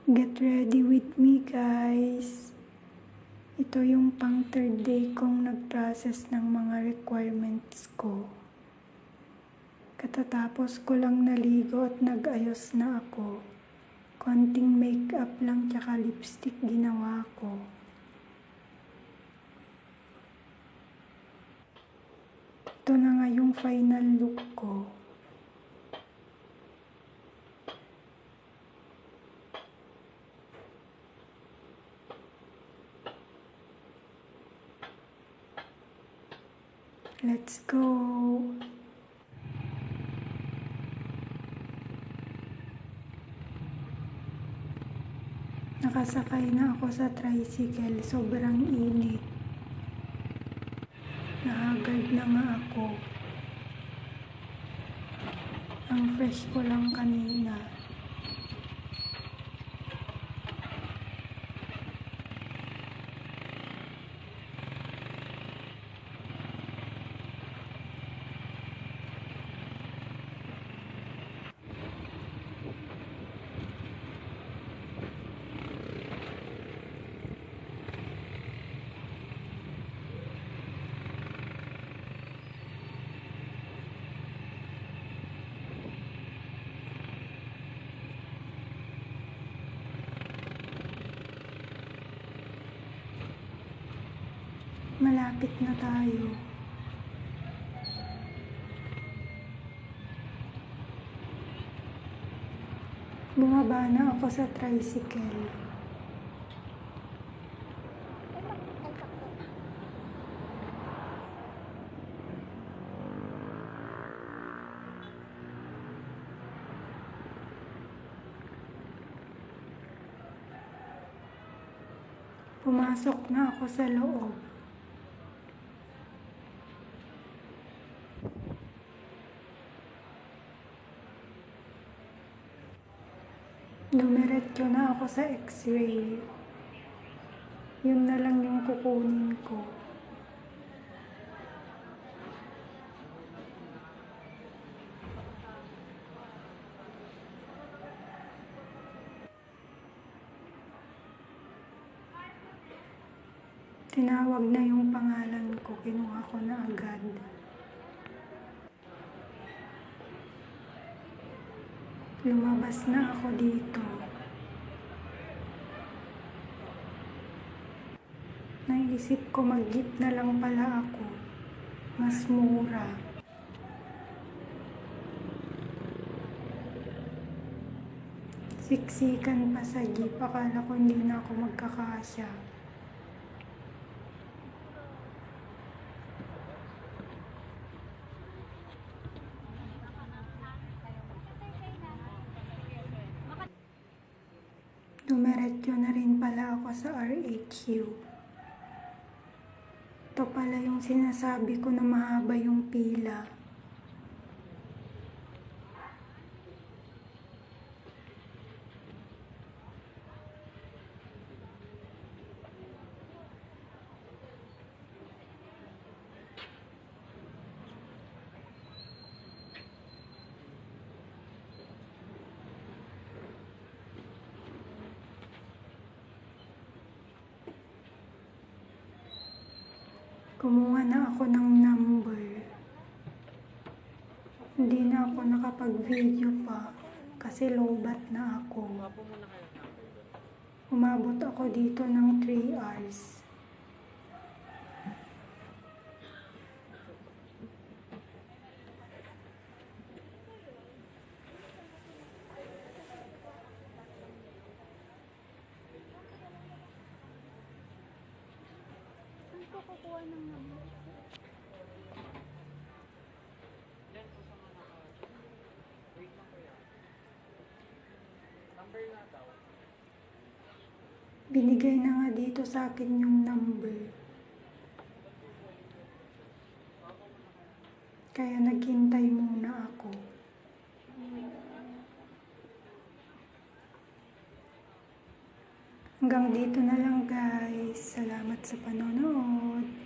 Get ready with me, guys. Ito yung pang third day kong nag-process ng mga requirements ko. Katatapos ko lang naligo at nag-ayos na ako. Konting makeup lang tsaka lipstick ginawa ko. Ito na nga yung final look ko. Let's go! Nakasakay na ako sa tricycle. Sobrang init. Nahagard na nga ako. Ang fresh ko lang kanina. Malapit na tayo. Bumaba na ako sa tricycle. Pumasok na ako sa loob. Dumiretso na ako sa x-ray. Yun na lang yung kukunin ko. Tinawag na yung pangalan ko. Kinuha ko na agad. Lumabas na ako dito. Naisip ko mag-jeep na lang pala ako. Mas mura. Siksikan pa sa jeep. Akala ko hindi na ako magkakasya. Dumiretso na rin pala ako sa RHU. Ito pala yung sinasabi ko na mahaba yung pila. Kumuha na ako ng number. Hindi na ako nakapag-video pa kasi lowbat na ako. Umabot ako dito ng 3 hours. Kukuha ng number. Wait lang kuya. Number na daw. Binigay na nga dito sa akin yung number. Kaya naghintay muna ako. Hanggang dito na lang, guys. Salamat sa panonood.